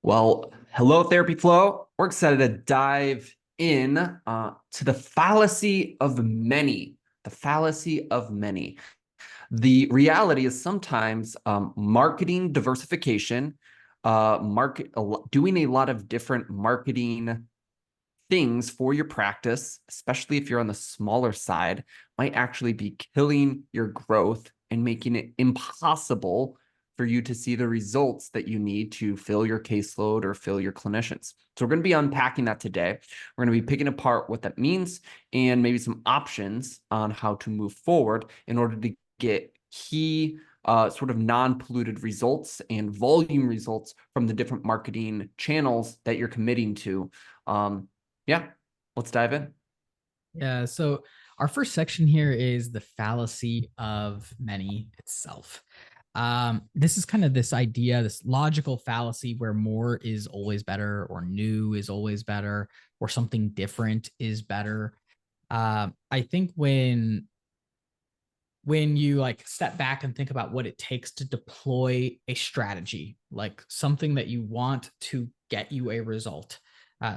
Well, hello, Therapy Flow. We're excited to dive in to the fallacy of many. The fallacy of many. The reality is sometimes marketing diversification, doing a lot of different marketing things for your practice, especially if you're on the smaller side, might actually be killing your growth and making it impossible for you to see the results that you need to fill your caseload or fill your clinicians. So we're going to be unpacking that today. We're going to be picking apart what that means and maybe some options on how to move forward in order to get key sort of non-polluted results and volume results from the different marketing channels that you're committing to. Yeah, let's dive in. Yeah. So our first section here is the fallacy of many itself. This is kind of this idea, this logical fallacy where more is always better, or new is always better, or something different is better. I think when you like step back and think about what it takes to deploy a strategy, like something that you want to get you a result,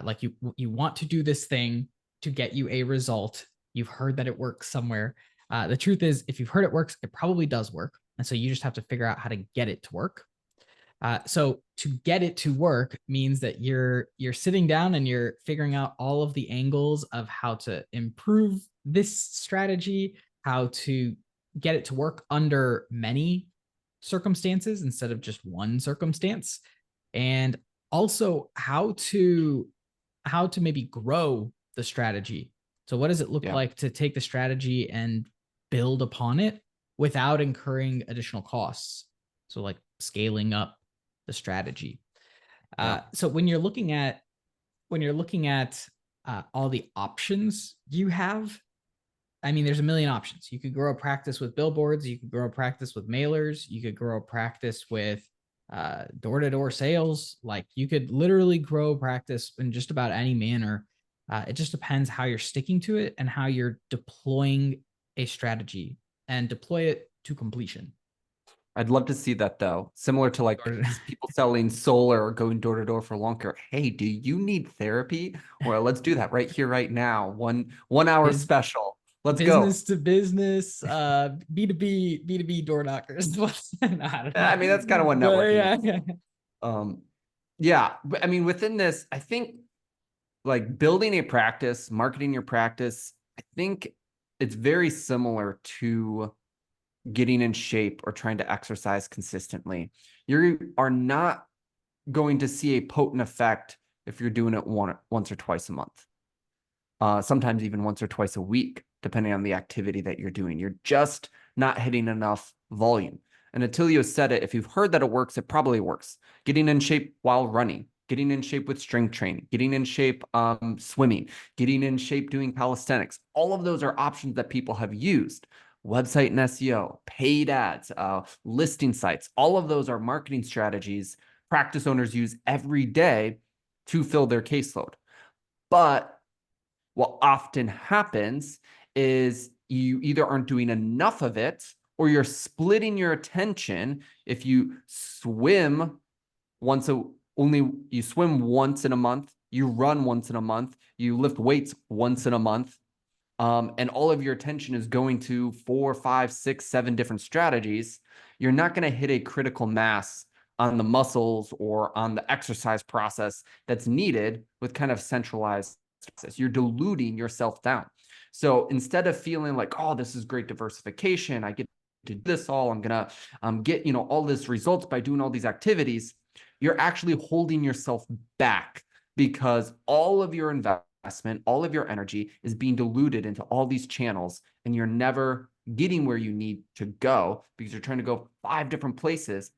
like you want to do this thing to get you a result. You've heard that it works somewhere. The truth is, if you've heard it works, it probably does work, and so you just have to figure out how to get it to work. So to get it to work means that you're sitting down and you're figuring out all of the angles of how to improve this strategy, how to get it to work under many circumstances instead of just one circumstance, and also how to maybe grow the strategy. So what does it look Yeah. like to take the strategy and build upon it without incurring additional costs? So like scaling up the strategy. Yeah. So when you're looking at all the options you have, I mean, there's a million options. You could grow a practice with billboards. You could grow a practice with mailers. You could grow a practice with door-to-door sales. Like you could literally grow a practice in just about any manner. It just depends how you're sticking to it and how you're deploying a strategy and deploy it to completion. I'd love to see that though. Similar to like people selling solar or going door to door for longer. Hey, do you need therapy? Well, let's do that right here, right now. One hour Biz- special. Let's go. business to business, B2B door knockers. I don't I mean, that's kind of know. what But networking yeah, is. yeah. Um, yeah, but I mean, within this, I think like building a practice, marketing your practice, I think it's very similar to getting in shape or trying to exercise consistently. You are not going to see a potent effect if you're doing it once or twice a month. Sometimes even once or twice a week, depending on the activity that you're doing. You're just not hitting enough volume. And Attilio said it, if you've heard that it works, it probably works. Getting in shape while running, getting in shape with strength training, getting in shape swimming, getting in shape doing calisthenics. All of those are options that people have used. Website and SEO, paid ads, listing sites, all of those are marketing strategies practice owners use every day to fill their caseload. But what often happens is you either aren't doing enough of it or you're splitting your attention. If you swim you swim once in a month, you run once in a month, you lift weights once in a month, and all of your attention is going to 4, 5, 6, 7 different strategies, you're not going to hit a critical mass on the muscles or on the exercise process that's needed with kind of centralized process. You're diluting yourself down. So instead of feeling like, oh, this is great diversification, I get to do this all, I'm going to get, all this results by doing all these activities, you're actually holding yourself back because all of your investment, all of your energy is being diluted into all these channels, and you're never getting where you need to go because you're trying to go 5 different places.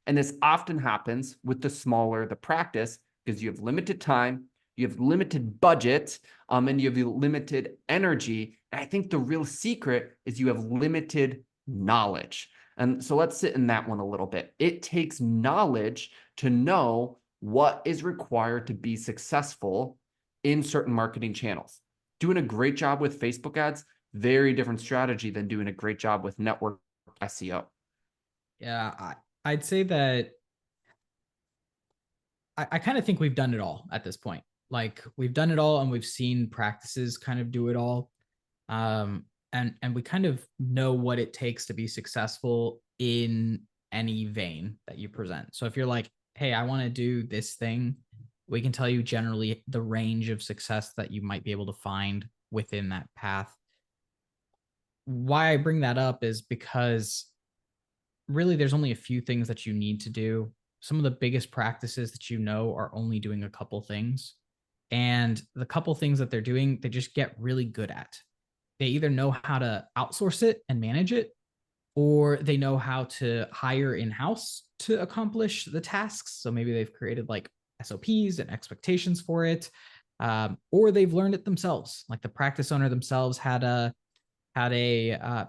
And this often happens with the smaller the practice because you have limited time, you have limited budget, and you have limited energy. And I think the real secret is you have limited knowledge. And so let's sit in that one a little bit. It takes knowledge to know what is required to be successful in certain marketing channels. Doing a great job with Facebook ads, very different strategy than doing a great job with network SEO. Yeah, I'd say that I kind of think we've done it all at this point. Like we've done it all and we've seen practices kind of do it all. And we kind of know what it takes to be successful in any vein that you present. So if you're like, hey, I want to do this thing, we can tell you generally the range of success that you might be able to find within that path. Why I bring that up is because really there's only a few things that you need to do. Some of the biggest practices that you know are only doing a couple things. And the couple things that they're doing, they just get really good at. They either know how to outsource it and manage it, or they know how to hire in-house to accomplish the tasks. So maybe they've created like SOPs and expectations for it, or they've learned it themselves. Like the practice owner themselves had a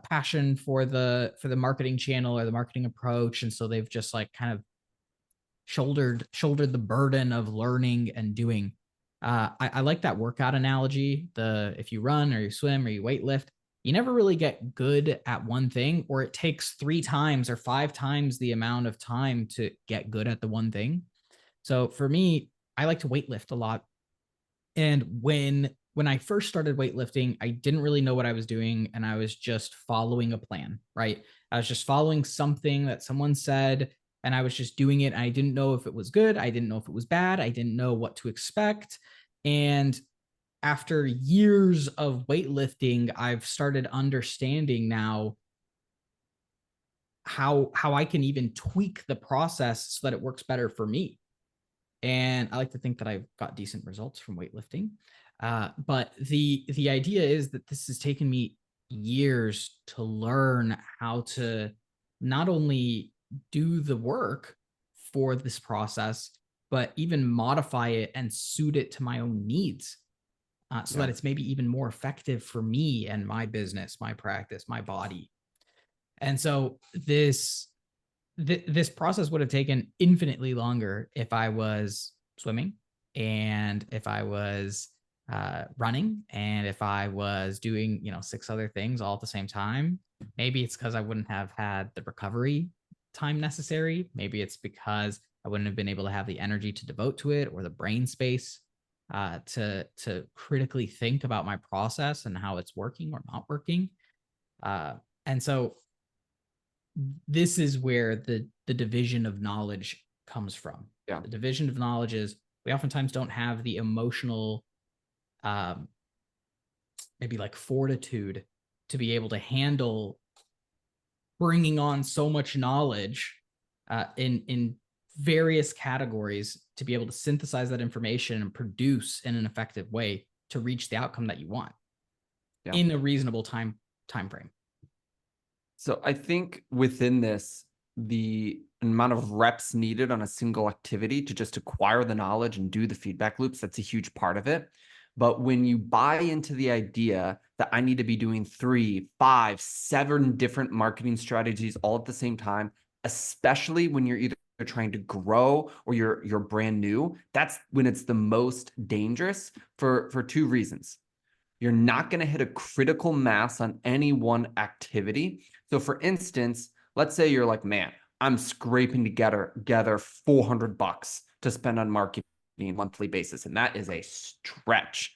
passion for the marketing channel or the marketing approach, and so they've just like kind of shouldered the burden of learning and doing. I like that workout analogy. The if you run or you swim or you weightlift, you never really get good at one thing, or it takes 3 times or 5 times the amount of time to get good at the one thing. So for me, I like to weightlift a lot. And when I first started weightlifting, I didn't really know what I was doing, and I was just following a plan, right? I was just following something that someone said, and I was just doing it. I didn't know if it was good. I didn't know if it was bad. I didn't know what to expect. And after years of weightlifting, I've started understanding now how I can even tweak the process so that it works better for me. And I like to think that I've got decent results from weightlifting. But the idea is that this has taken me years to learn how to not only do the work for this process, but even modify it and suit it to my own needs, so Yeah. that it's maybe even more effective for me and my business, my practice, my body. And so this process would have taken infinitely longer if I was swimming, and if I was running, and if I was doing 6 other things all at the same time. Maybe it's because I wouldn't have had the recovery time necessary. Maybe it's because I wouldn't have been able to have the energy to devote to it, or the brain space to critically think about my process and how it's working or not working. And so this is where the division of knowledge comes from. Yeah. The division of knowledge is we oftentimes don't have the emotional, um, maybe like fortitude to be able to handle bringing on so much knowledge in various categories to be able to synthesize that information and produce in an effective way to reach the outcome that you want Yeah. in a reasonable time frame. So I think within this, the amount of reps needed on a single activity to just acquire the knowledge and do the feedback loops, that's a huge part of it. But when you buy into the idea that I need to be doing 3, 5, 7 different marketing strategies all at the same time, especially when you're either trying to grow or you're brand new, that's when it's the most dangerous for 2 reasons. You're not going to hit a critical mass on any one activity. So for instance, let's say you're like, man, I'm scraping together $400 to spend on marketing monthly basis. And that is a stretch.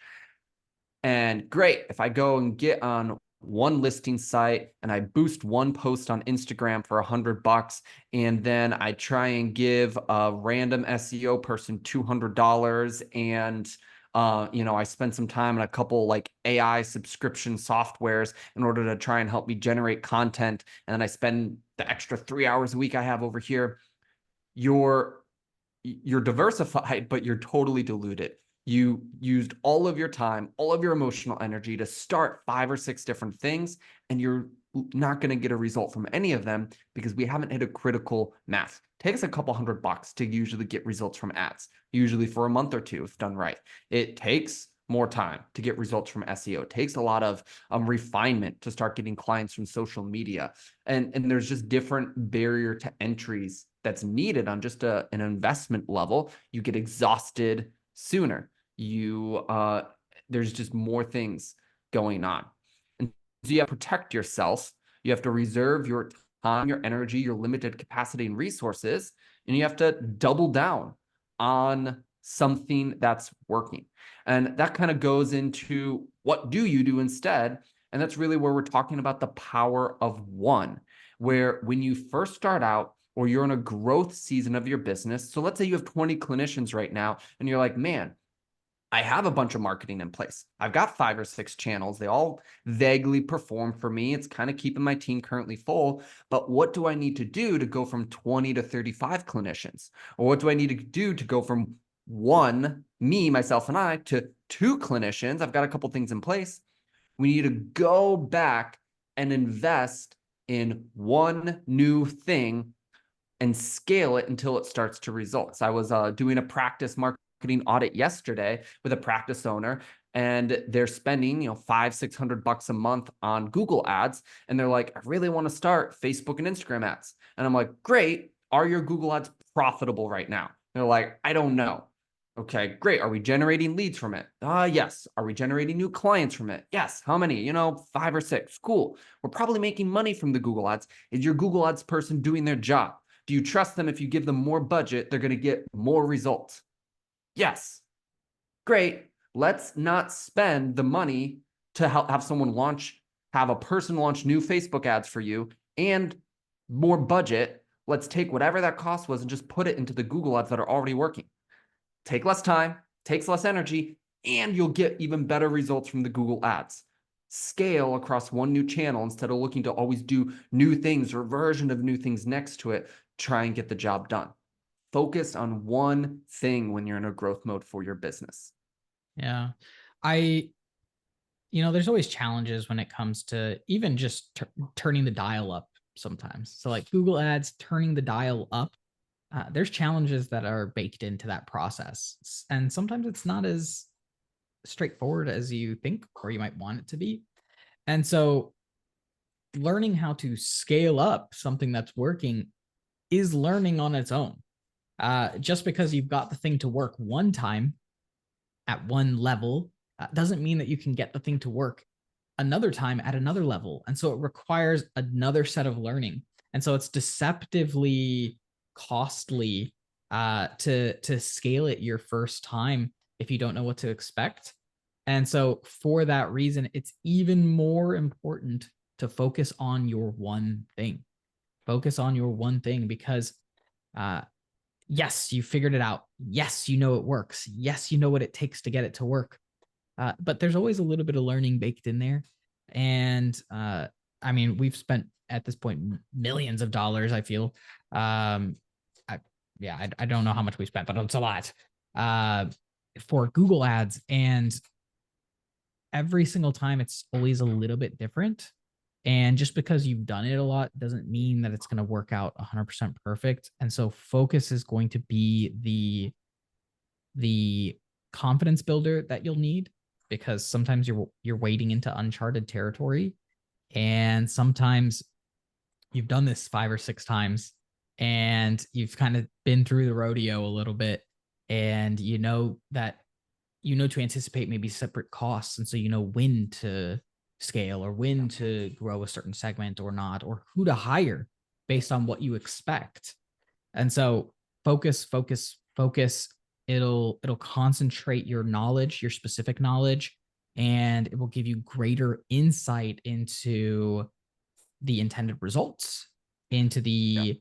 And great, if I go and get on one listing site and I boost one post on Instagram for $100, and then I try and give a random SEO person $200, and I spend some time on a couple like AI subscription softwares in order to try and help me generate content, and then I spend the extra 3 hours a week I have over here. You're diversified, but you're totally diluted. You used all of your time, all of your emotional energy to start 5 or 6 different things, and you're not going to get a result from any of them because we haven't hit a critical mass. It takes a couple $100 to usually get results from ads, usually for a month or 2 if done right. It takes more time to get results from SEO. It takes a lot of refinement to start getting clients from social media. And there's just different barrier to entries that's needed on just an investment level. You get exhausted sooner. There's just more things going on. And so you have to protect yourself. You have to reserve your time, your energy, your limited capacity and resources, and you have to double down on something that's working. And that kind of goes into what do you do instead? And that's really where we're talking about the power of one, where when you first start out or you're in a growth season of your business. So let's say you have 20 clinicians right now and you're like, man, I have a bunch of marketing in place. I've got 5 or 6 channels. They all vaguely perform for me. It's kind of keeping my team currently full. But what do I need to do to go from 20 to 35 clinicians? Or what do I need to do to go from one, me, myself, and I, to 2 clinicians? I've got a couple things in place. We need to go back and invest in one new thing and scale it until it starts to results. I was doing a practice marketing audit yesterday with a practice owner, and they're spending, $500-600 a month on Google ads. And they're like, I really want to start Facebook and Instagram ads. And I'm like, great. Are your Google ads profitable right now? They're like, I don't know. Okay, great. Are we generating leads from it? Yes. Are we generating new clients from it? Yes. How many? 5 or 6. Cool. We're probably making money from the Google ads. Is your Google ads person doing their job? Do you trust them if you give them more budget, they're going to get more results? Yes. Great. Let's not spend the money to have someone have a person launch new Facebook ads for you and more budget. Let's take whatever that cost was and just put it into the Google ads that are already working. Take less time, takes less energy, and you'll get even better results from the Google ads. Scale across one new channel instead of looking to always do new things or version of new things next to it. Try and get the job done. Focus on one thing when you're in a growth mode for your business. Yeah. I, there's always challenges when it comes to even just turning the dial up sometimes. So like Google ads, turning the dial up, there's challenges that are baked into that process. And sometimes it's not as straightforward as you think, or you might want it to be. And so learning how to scale up something that's working is learning on its own. Just because you've got the thing to work one time at one level doesn't mean that you can get the thing to work another time at another level. And so it requires another set of learning. And so it's deceptively costly to scale it your first time if you don't know what to expect. And so for that reason, it's even more important to focus on your one thing. Focus on your one thing because yes, you figured it out. Yes, you know it works. Yes, you know what it takes to get it to work. But there's always a little bit of learning baked in there. And I mean, we've spent at this point millions of dollars, I feel. I don't know how much we spent, but it's a lot for Google ads. And every single time it's always a little bit different. And just because you've done it a lot doesn't mean that it's going to work out 100% perfect. And so focus is going to be the confidence builder that you'll need, because sometimes you're wading into uncharted territory, and sometimes you've done this 5 or 6 times and you've kind of been through the rodeo a little bit, and you know to anticipate maybe separate costs, and so you know when to scale or when to grow a certain segment or not, or who to hire based on what you expect. And so focus. It'll concentrate your knowledge, your specific knowledge, and it will give you greater insight into the intended results, into the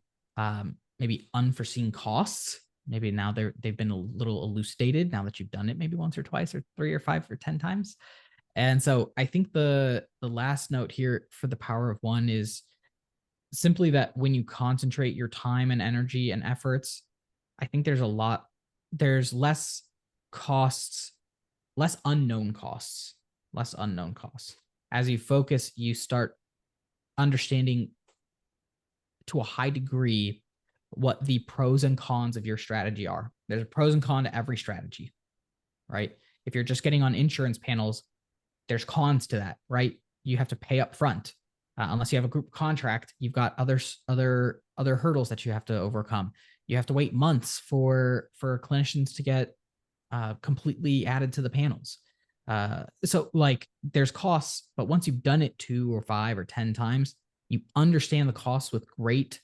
maybe unforeseen costs. Maybe now they've been a little elucidated now that you've done it maybe once or twice or 3 or 5 or 10 times. And so I think the last note here for the power of one is simply that when you concentrate your time and energy and efforts, I think there's less costs, less unknown costs. As you focus, you start understanding to a high degree what the pros and cons of your strategy are. There's a pros and cons to every strategy, right? If you're just getting on insurance panels, there's cons to that, right? You have to pay up front. Unless you have a group contract, you've got other hurdles that you have to overcome. You have to wait months for clinicians to get completely added to the panels. So like there's costs, but once you've done it 2 or 5 or 10 times, you understand the costs with great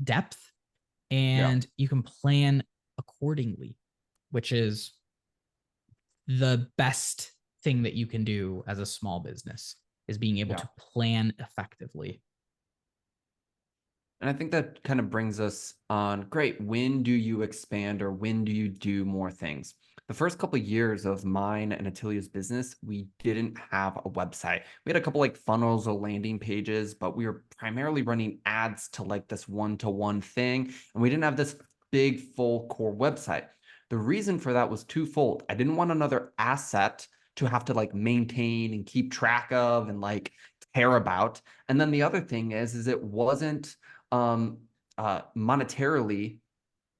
depth, Yeah. and you can plan accordingly, which is the best thing that you can do as a small business, is being able Yeah. to plan effectively. And I think that kind of brings us on, great, when do you expand or when do you do more things? The first couple of years of mine and Attilio's business, we didn't have a website. We had a couple like funnels or landing pages, but we were primarily running ads to like this one-to-one thing. And we didn't have this big full core website. The reason for that was twofold. I didn't want another asset to have to like maintain and keep track of and like care about. And then the other thing is it wasn't um, monetarily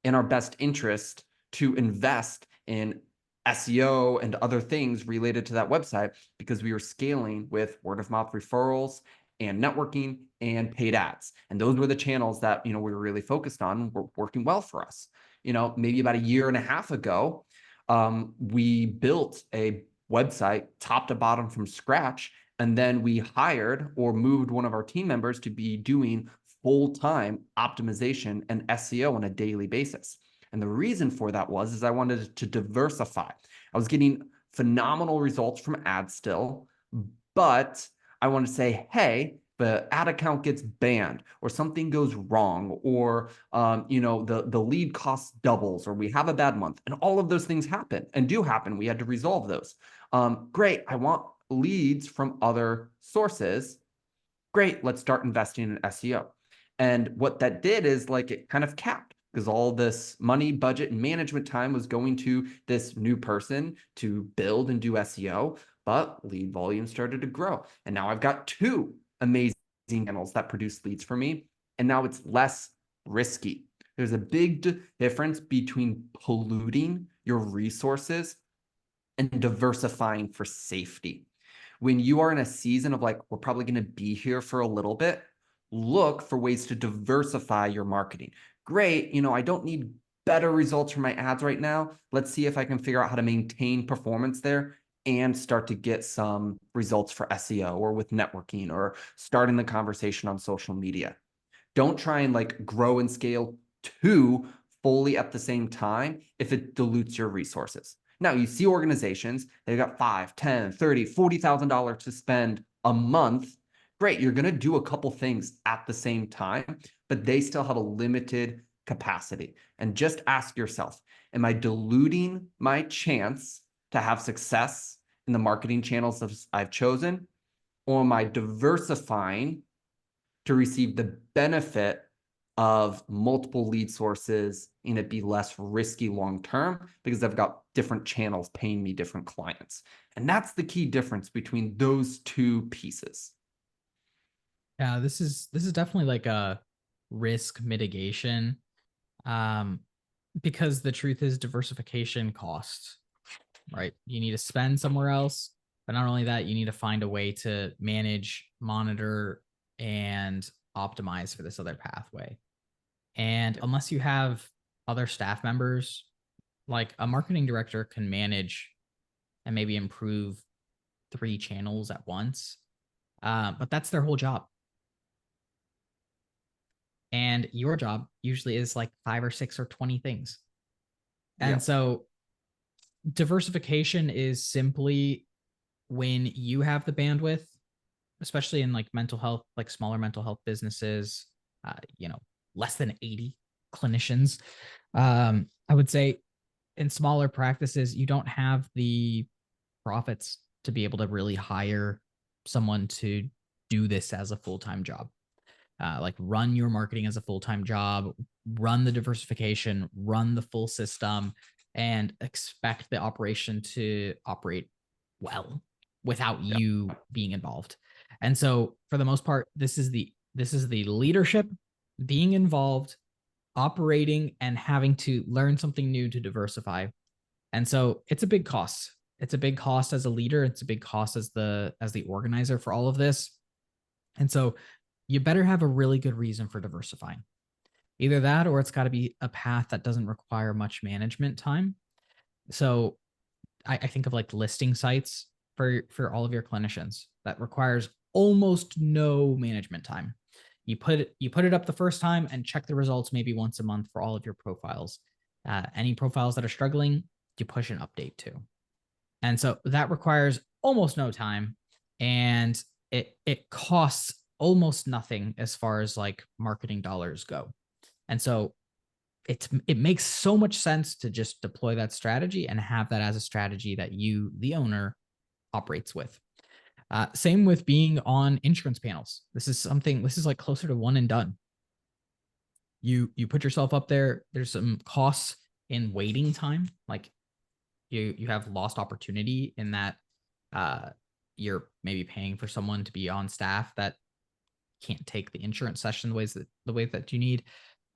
in our best interest to invest in SEO and other things related to that website because we were scaling with word of mouth referrals and networking and paid ads. And those were the channels that, we were really focused on, were working well for us. Maybe about a year and a half ago, we built a website top to bottom from scratch. And then we hired or moved one of our team members to be doing full-time optimization and SEO on a daily basis. And the reason for that is I wanted to diversify. I was getting phenomenal results from ads still, but I want to say, hey, the ad account gets banned or something goes wrong or the lead cost doubles or we have a bad month, and all of those things happen and do happen. We had to resolve those. Great, I want leads from other sources. Great, let's start investing in SEO. And what that did is like it kind of capped, because all this money, budget, and management time was going to this new person to build and do SEO, but lead volume started to grow. And now I've got two amazing channels that produce leads for me. And now it's less risky. There's a big difference between polluting your resources and diversifying for safety. When you are in a season of like, we're probably going to be here for a little bit, look for ways to diversify your marketing. Great, I don't need better results from my ads right now. Let's see if I can figure out how to maintain performance there and start to get some results for SEO or with networking or starting the conversation on social media. Don't try and like grow and scale two fully at the same time if it dilutes your resources. Now you see organizations, they've got 5, 10, 30, $40,000 to spend a month. Great, you're going to do a couple things at the same time, but they still have a limited capacity. And just ask yourself, am I diluting my chance to have success in the marketing channels I've chosen? Or am I diversifying to receive the benefit of multiple lead sources and it be less risky long term because I've got different channels paying me different clients? And that's the key difference between those two pieces. Yeah, this is definitely like a risk mitigation, um, because the truth is diversification costs, right? You need to spend somewhere else, but not only that, you need to find a way to manage, monitor, and optimize for this other pathway. And unless you have other staff members, like a marketing director can manage and maybe improve 3 channels at once, but that's their whole job. And your job usually is like 5 or 6 or 20 things. Yeah. And so diversification is simply when you have the bandwidth, especially in like mental health, like smaller mental health businesses, less than 80 clinicians. I would say in smaller practices, you don't have the profits to be able to really hire someone to do this as a full-time job. Like run your marketing as a full-time job, run the diversification, run the full system, and expect the operation to operate well without Yeah. you being involved. And so for the most part, this is the leadership being involved, operating, and having to learn something new to diversify. And so it's a big cost. It's a big cost as a leader. It's a big cost as the organizer for all of this. And so you better have a really good reason for diversifying. Either that or it's got to be a path that doesn't require much management time. So I think of like listing sites for all of your clinicians that requires almost no management time. You put it up the first time and check the results maybe once a month for all of your profiles. Any profiles that are struggling, you push an update to. And so that requires almost no time, and it costs almost nothing as far as like marketing dollars go. And so it makes so much sense to just deploy that strategy and have that as a strategy that you, the owner, operates with. Same with being on insurance panels. This is like closer to one and done. You put yourself up there. There's some costs in waiting time, like you have lost opportunity in that you're maybe paying for someone to be on staff that can't take the insurance session the way that you need.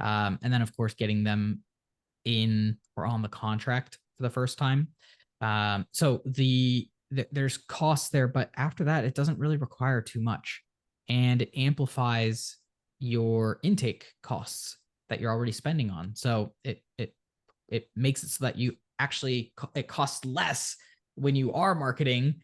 And then of course getting them in or on the contract for the first time. So there's costs there, but after that, it doesn't really require too much, and it amplifies your intake costs that you're already spending on. So it makes it so that you actually it costs less when you are marketing,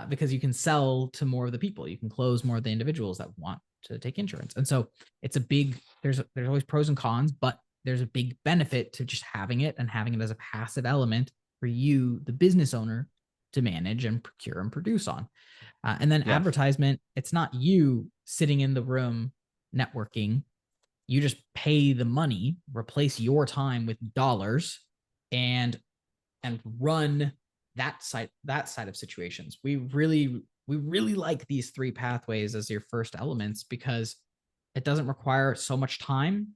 because you can sell to more of the people. You can close more of the individuals that want to take insurance. And so it's a big, there's always pros and cons, but there's a big benefit to just having it and having it as a passive element for you, the business owner, to manage and procure and produce on. And then advertisement, it's not you sitting in the room networking. You just pay the money, replace your time with dollars, and run that side of situations. We really like these three pathways as your first elements because it doesn't require so much time.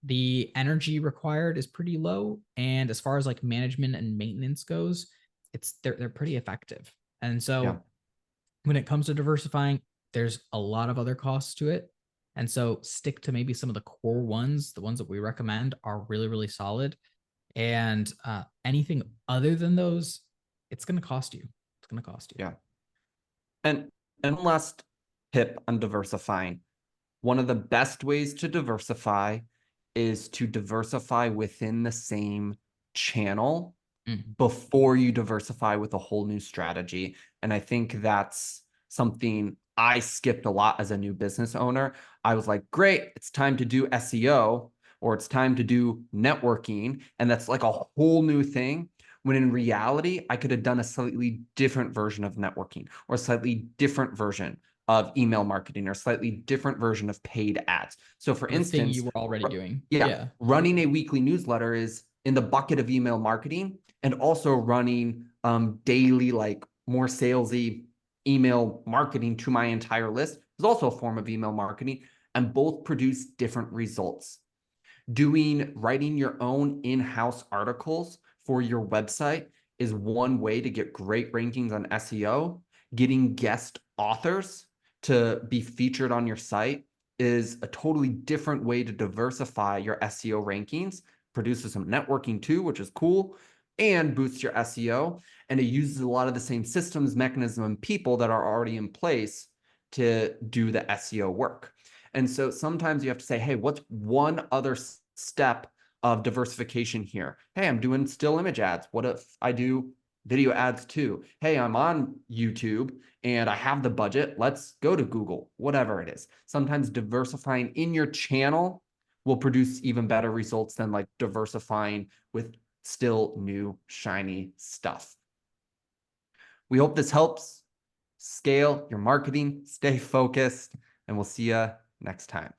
The energy required is pretty low, and as far as like management and maintenance goes, they're pretty effective. And so when it comes to diversifying, there's a lot of other costs to it. And so stick to maybe some of the core ones. The ones that we recommend are really solid. And anything other than those, it's going to cost you. It's going to cost you. Yeah. And last tip on diversifying. One of the best ways to diversify is to diversify within the same channel before you diversify with a whole new strategy. And I think that's something I skipped a lot as a new business owner. I was like, great, it's time to do SEO, or it's time to do networking. And that's like a whole new thing. When in reality, I could have done a slightly different version of networking, or a slightly different version of email marketing, or slightly different version of paid ads. So for instance, thing you were already doing. Yeah. Running a weekly newsletter is in the bucket of email marketing, and also running daily, like more salesy email marketing to my entire list is also a form of email marketing, and both produce different results. Writing your own in-house articles for your website is one way to get great rankings on SEO. Getting guest authors to be featured on your site is a totally different way to diversify your SEO rankings. Produces some networking too, which is cool, and boosts your SEO. And it uses a lot of the same systems, mechanism, and people that are already in place to do the SEO work. And so sometimes you have to say, hey, what's one other step of diversification here? Hey, I'm doing still image ads. What if I do video ads too? Hey, I'm on YouTube and I have the budget. Let's go to Google, whatever it is. Sometimes diversifying in your channel will produce even better results than like diversifying with still new shiny stuff. We hope this helps. Scale your marketing, stay focused, and we'll see you next time.